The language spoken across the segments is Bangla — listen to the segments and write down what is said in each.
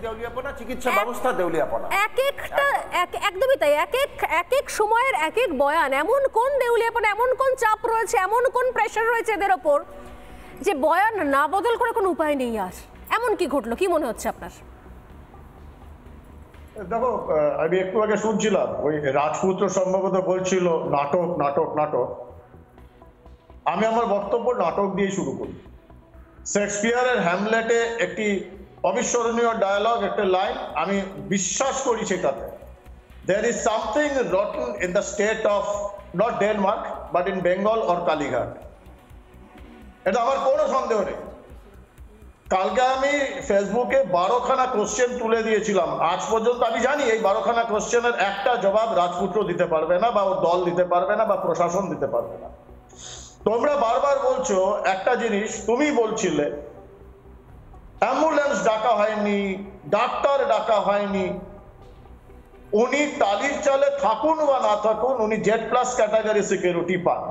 দেউলিয়াপনা, চিকিৎসা ব্যবস্থা দেউলিয়াপনা, একদমই তাই। এক এক সময়ের এক এক বয়ান, এমন কোন দেউলিয়াপনা, এমন কোন চাপ রয়েছে, এমন কোন প্রেশার রয়েছে এদের ওপর যে বয়ান না বদল করে কোনো উপায় নেই আর? এমন কি ঘটলো, কি মনে হচ্ছে আপনার? দেখো, আমি একটু আগে শুনছিলাম ওই রাজপুত্র সম্ভবত বলছিল নাটক নাটক নাটক। আমি আমার বক্তব্য নাটক দিয়ে শুরু করি। শেক্সপিয়ারের হ্যামলেটে একটি অবিস্মরণীয় ডায়ালগ, একটা লাইন, আমি বিশ্বাস করি সেটাতে, there is something rotten in the state of not Denmark but in Bengal or Kalighat। এটা আমার কোনো সন্দেহ নেই। কালকে আমি ফেসবুকে 12খানা কোশ্চেন তুলে দিয়েছিলাম। আজ পর্যন্ত আমি জানি এই 12খানা কোশ্চেনের একটা জবাব রাজপুত্র দিতে পারবে না, বা ওর দল দিতে পারবে না, বা প্রশাসন দিতে পারবে না। তোমরা বারবার বলছো একটা জিনিস, তুমি বলছিলে অ্যাম্বুলেন্স ডাকা হয়নি, ডাক্তার ডাকা হয়নি। উনি টালির চালে থাকুন বা না থাকুন, উনি জেড প্লাস ক্যাটাগরি সিকিউরিটি পান।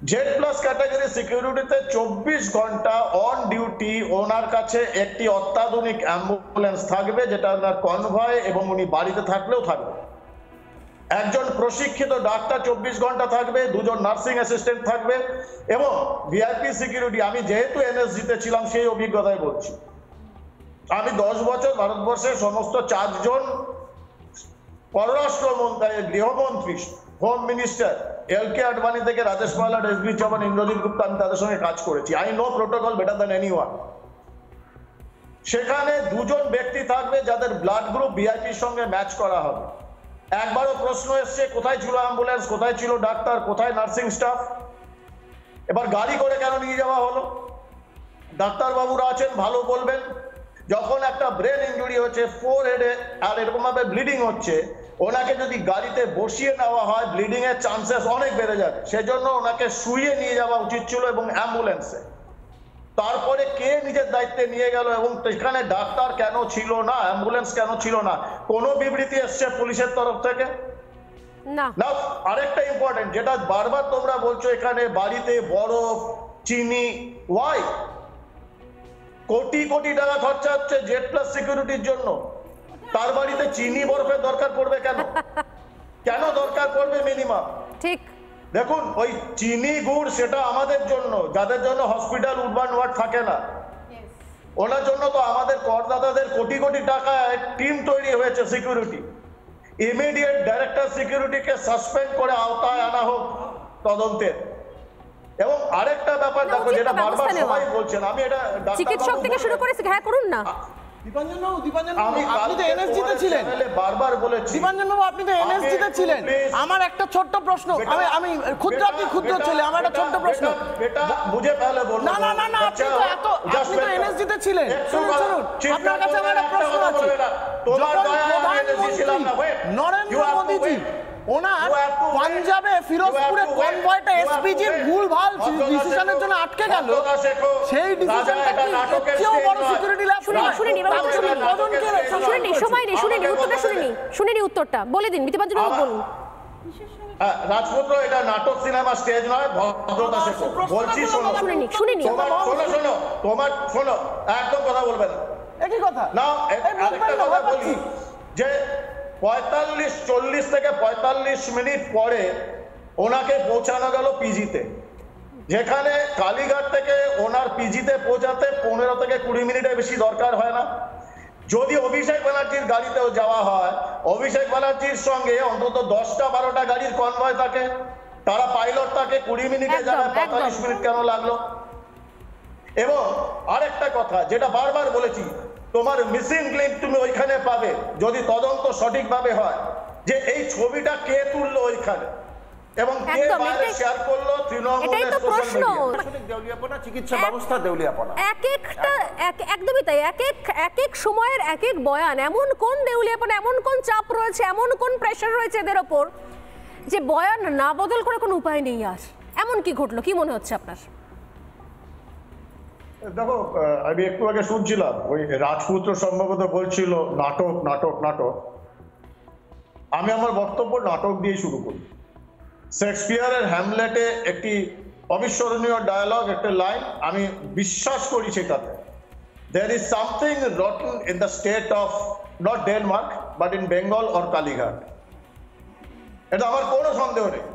জেড প্লাস ক্যাটাগরি সিকিউরিটিতে 24 ঘন্টা অন ডিউটি ওনার কাছে একটি অত্যাধুনিক অ্যাম্বুলেন্স থাকবে, যেটা ওনার কনভয়, এবং উনি বাড়িতে থাকলেও থাকবে। একজন প্রশিক্ষিত ডাক্তার 24 ঘন্টা থাকবে, দুজন নার্সিং অ্যাসিস্ট্যান্ট থাকবে, এবং ভিআইপি সিকিউরিটি। আমি যেহেতু এনএসজিতে ছিলাম সেই অভিজ্ঞতায় বলছি। আমি 10 বছর ভারতবর্ষের সমস্ত 4 জন পররাষ্ট্রমন্ত্রী, গৃহমন্ত্রী, হোম মিনিস্টার, এলকে আডবাণী থেকে রাজেশ মালাড, এসবি চৌহান, ইন্দ্রজিৎ গুপ্তা, আমি তাদের সঙ্গে কাজ করেছি। I know protocol better than anyone. সেখানে দুজন ব্যক্তি থাকবে যাদের ব্লাড গ্রুপ ভিআইপির সঙ্গে ম্যাচ করা হবে। একবারও প্রশ্ন এসছে কোথায় ছিল অ্যাম্বুলেন্স, কোথায় ছিল ডাক্তার, কোথায় নার্সিং স্টাফ? এবার গাড়ি করে কেন নিয়ে যাওয়া হলো? ডাক্তারবাবুরা আছেন, ভালো বলবেন। যখন একটা ব্রেন ইনজুরি হচ্ছে, ফোর হেডে, আর এরকম ভাবে ব্লিডিং হচ্ছে, ওনাকে যদি গাড়িতে বসিয়ে নেওয়া হয়, ব্লিডিং এর চান্সেস অনেক বেড়ে যাবে। সেজন্য ওনাকে শুইয়ে নিয়ে যাওয়া উচিত ছিল, এবং অ্যাম্বুলেন্সে। তারপরে কে নিজের দায়িত্বে নিয়ে গেল, এবং সেখানে ডাক্তার কেন ছিল না, অ্যাম্বুলেন্স কেন ছিল না? কোনো বিবৃতি এসছে পুলিশের তরফ থেকে? না। আরেকটা ইম্পর্টেন্ট, যেটা বারবার তোমরা বলছো এখানে বাড়িতে বরফ, চিনি, ওয়াই? কোটি কোটি টাকা খরচা হচ্ছে জেড প্লাস সিকিউরিটির জন্য। তার বাড়িতে চিনি বরফের দরকার পড়বে কেন? কেন দরকার পড়বে মিনিমাম? ঠিক দেখুন, ওই চিনি গুড় সেটা আমাদের জন্য, যাদের জন্য হসপিটাল উডবার্ন ওয়ার্ড থাকে না, ওনার জন্য তো আমাদের করদাতাদের কোটি কোটি টাকায় টিম তৈরি হয়েছে সিকিউরিটি। ইমিডিয়েট ডাইরেক্টর সিকিউরিটিকে সাসপেন্ড করে আওতায় আনা হোক তদন্তের। এবং আরেকটা ব্যাপার দেখো, যেটা বারবার সবাই বলছেন, আমি এটা চিকিৎসক থেকে শুরু করে হ্যাঁ করুন না। বারবার বলেছি, দীপাঞ্জনবাবু আপনি তো এনএসজিতে ছিলেন। আমার একটা ছোট্ট প্রশ্ন, আমি ক্ষুদ্র, আপনি ক্ষুদ্র ছেলে, আমার একটা ছোট্ট প্রশ্ন। বুঝে পেলে বলুন। না না না না, আপনি তো এনএসজিতে ছিলেন। শুনুন, আপনার কাছে আমার একটা প্রশ্ন আছে। যখন প্রধানমন্ত্রী নরেন্দ্র মোদীজি ওনার পাঞ্জাবে ফিরোজপুরে কনভয়টা এসপিজির ভুলভাল ডিসিশনের জন্য আটকে গেল, সেই ডিসিশনটা কি এত বড় সিকিউরিটি ল্যাব? শুনিনি উত্তরটা বলে দিন দীপাঞ্জন বাবু, বলুন। রাজপুত্র, এটা নাটক সিনেমা, স্টেজ নয়, ভদ্রতা শেখো। বলছি শোনো, শুনিনি। শোনো, তোমার শোনো, একদম কথা বলবে না। একই কথা না, আরেকটা কথা বলি, যে 40 থেকে 45 মিনিট পরে ওনাকে পৌঁছানো গেল পিজিতে, যেখানে কালীঘাট থেকে ওনার পিজিতে পৌঁছাতে 15 থেকে 20 মিনিটের বেশি দরকার হয় না। যদি অভিষেক ব্যানার্জির গাড়িতেও যাওয়া হয়, অভিষেক ব্যানার্জির সঙ্গে অন্তত 10টা-12টা গাড়ির কনভয় থাকে, তারা পাইলট থাকে, 20 মিনিটে যাবে, 45 মিনিট কেন লাগলো? এবং আরেকটা কথা, যেটা বারবার বলেছি, তোমার মিসিং লিঙ্ক তুমি ওইখানে পাবে, যদি তদন্ত সঠিকভাবে হয়, যে এই ছবিটা কে তুললো ওইখানে, এবং কে বাইরে শেয়ার করলো তৃণমূলের সোশ্যাল মিডিয়ায়। দেউলিয়াপনা, চিকিৎসা ব্যবস্থা দেউলিয়াপনা, একদমই তাই। এক এক সময়ের এক এক বয়ান, এমন কোন দেউলিয়াপনা, এমন কোন চাপ রয়েছে, এমন কোন প্রেশার রয়েছে এদের ওপর যে বয়ান না বদল করে কোনো উপায় নেই আর? এমন কি ঘটলো, কি মনে হচ্ছে আপনার? দেখো, আমি একটু আগে শুনছিলাম ওই রাজপুত্র সম্ভবত বলছিল নাটক নাটক নাটক। আমি আমার বক্তব্য নাটক দিয়ে শুরু করি। শেক্সপিয়ারের হ্যামলেটে একটি অবিস্মরণীয় ডায়ালগ, একটা লাইন, আমি বিশ্বাস করি সেটাতে, there is something rotten in the state of not Denmark but in Bengal or Kalighat. এটা আমার কোনো সন্দেহ নেই।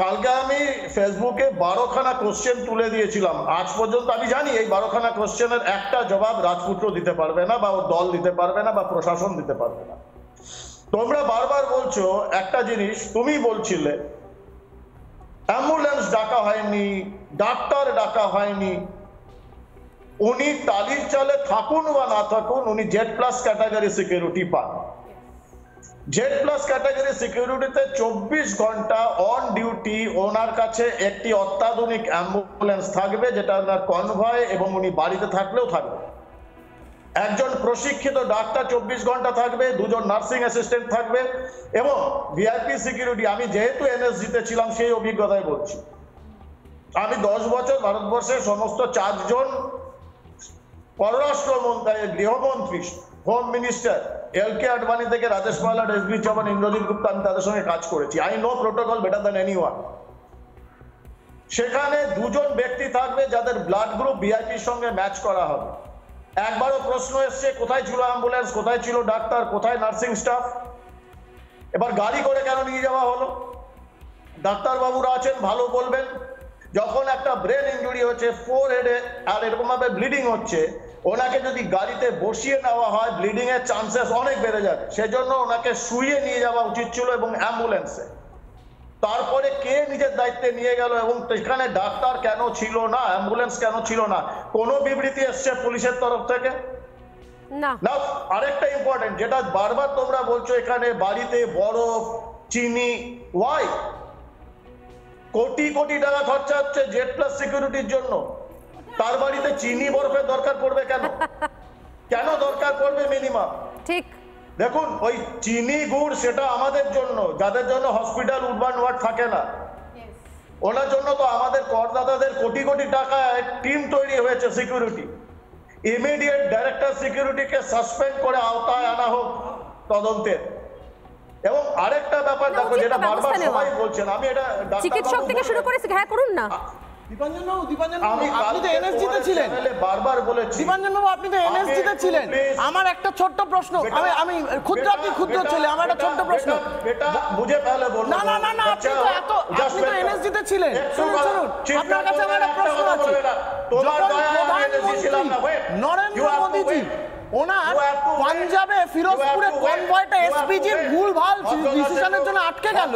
কালকে আমি ফেসবুকে 12খানা কোশ্চেন তুলে দিয়েছিলাম, আজ পর্যন্ত আমি জানি এই 12খানা কোশ্চেনের একটা জবাব রাজপুত্র দিতে পারবে না, বা ওর দল দিতে পারবে না, বা প্রশাসন দিতে পারবে না। তোমরা বারবার বলছো একটা জিনিস, তুমি বলছিলে অ্যাম্বুলেন্স ডাকা হয়নি, ডাক্তার ডাকা হয়নি। উনি টালির চালে থাকুন বা না থাকুন, উনি জেড প্লাস ক্যাটাগরি সিকিউরিটি পান। জেড প্লাস ক্যাটাগরি সিকিউরিটিতে 24 ঘন্টা অন ডিউটি ওনার কাছে একটি অত্যাধুনিক অ্যাম্বুলেন্স থাকবে, যেটা ওনার কনভয় এবং উনি বাড়িতে থাকলেও থাকবে। একজন প্রশিক্ষিত ডাক্তার 24 ঘন্টা থাকবে, দুজন নার্সিং অ্যাসিস্ট্যান্ট থাকবে, এবং ভিআইপি সিকিউরিটি। আমি যেহেতু এনএসজিতে ছিলাম সেই অভিজ্ঞতায় বলছি, আমি 10 বছর ভারতবর্ষের সমস্ত 4 জন পররাষ্ট্রমন্ত্রী, গৃহমন্ত্রী, হোম মিনিস্টার, এলকে আডবাণী থেকে রাজেশ পায়লট, এসবি চৌহান, ইন্দ্রজিৎ গুপ্তা, আমি তাদের সঙ্গে কাজ করেছি। I know protocol better than anyone. সেখানে দুজন ব্যক্তি থাকবে যাদের ব্লাড গ্রুপ ভিআইপির সঙ্গে ম্যাচ করা হবে। একবারও প্রশ্ন এসছে কোথায় ছিল অ্যাম্বুলেন্স, কোথায় ছিল ডাক্তার, কোথায় নার্সিং স্টাফ? এবার গাড়ি করে কেন নিয়ে যাওয়া হলো? ডাক্তারবাবুরা আছেন, ভালো বলবেন। যখন একটা ব্রেন ইনজুরি হচ্ছে, ফোর হেডে আর এরকম ভাবে ব্লিডিং হচ্ছে, ওনাকে যদি গাড়িতে বসিয়ে নেওয়া হয় ব্লিডিং এর চান্সেস অনেক বেড়ে যাবে। সেজন্য ওনাকে শুইয়ে নিয়ে যাওয়া উচিত ছিল এবং অ্যাম্বুলেন্সে। তারপরে কে নিজের দায়িত্বে নিয়ে গেল এবং সেখানে ডাক্তার কেন ছিল না, অ্যাম্বুলেন্স কেন ছিল না? কোনো বিবৃতি এসছে পুলিশের তরফ থেকে? না। আরেকটা ইম্পর্টেন্ট, যেটা বারবার তোমরা বলছো এখানে বাড়িতে বরফ, চিনি, ওয়াই? কোটি কোটি টাকা খরচা হচ্ছে জেড প্লাস সিকিউরিটির জন্য, তার বাড়িতে চিনি বরফের দরকার পড়বে কেন? কেন দরকার পড়বে মিনিমাম? ঠিক। দেখুন, ওই চিনি গুড় সেটা আমাদের জন্য, যাদের জন্য হসপিটাল উডবান ওয়ার্ড থাকে না, ওনার জন্য তো আমাদের করদাতাদের কোটি কোটি টাকায় টিম তৈরি হয়েছে সিকিউরিটি। ইমিডিয়েট ডাইরেক্টর সিকিউরিটিকে সাসপেন্ড করে আওতায় আনা হোক তদন্তের। এবং আরেকটা ব্যাপার দেখো, যেটা বারবার সবাই বলছেন, আমি এটা চিকিৎসক থেকে শুরু করে হ্যাঁ করুন না। আপনি তো এনএসজিতে ছিলেন, বারবার বলেছি। দীপাঞ্জন বাবু, আপনি তো এনএসজিতে ছিলেন। আমার একটা ছোট্ট প্রশ্ন, আমি ক্ষুদ্র, আপনি ক্ষুদ্র ছেলে, আমার একটা ছোট্ট প্রশ্ন। মুঝে পহলে বলুন। না না না না, আপনি তো এনএসজিতে ছিলেন। শুনুন, আপনার কাছে আমার একটা প্রশ্ন আছে। যখন প্রধানমন্ত্রী নরেন্দ্র মোদীজি ওনার পাঞ্জাবে ফিরোজপুরে কনভয়টা এসপিজির ভুলভাল ডিসিশনের জন্য আটকে গেল,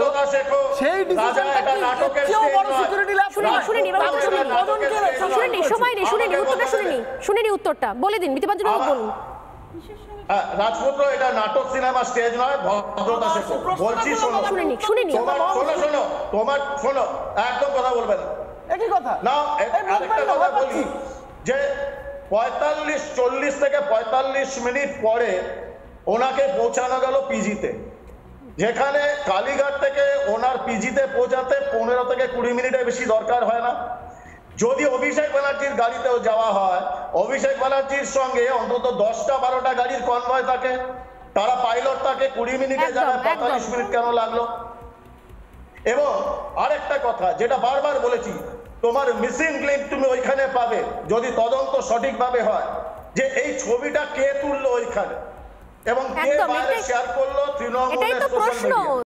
সেই ডিসিশনটা কি কেউ বড় সিকিউরিটি ল্যাব শুনিনি উত্তরটা বলে দিন। দীপাঞ্জন বাবু বলুন। রাজপুত্র, এটা নাটক সিনেমা স্টেজ নয়, ভদ্রতা শেখো। বলছি শোনো, শুনিনি শোনো, একদম কথা বলবে না। একই কথা না, আরেকটা কথা বলি যে 40 থেকে 45 মিনিট পরে ওনাকে পৌঁছানো গেল পিজিতে, যেখানে কালীঘাট থেকে ওনার পিজিতে পৌঁছাতে 15 থেকে 20 মিনিটের বেশি দরকার হয় না। যদি অভিষেক ব্যানার্জির গাড়িতেও যাওয়া হয়, অভিষেক ব্যানার্জির সঙ্গে অন্তত 10-12টা গাড়ির কনভয় থাকে, তারা পাইলট থাকে, 20 মিনিটে যাবে, 45 মিনিট কেন লাগলো? এবং আরেকটা কথা যেটা বারবার বলেছি, তোমার মিসিং লিঙ্ক তুমি ওইখানে পাবে যদি তদন্ত সঠিকভাবে হয়, যে এই ছবিটা কে তুললো ওইখানে এবং কে বাইরে শেয়ার করলো তৃণমূলের সোশ্যাল মিডিয়ায়।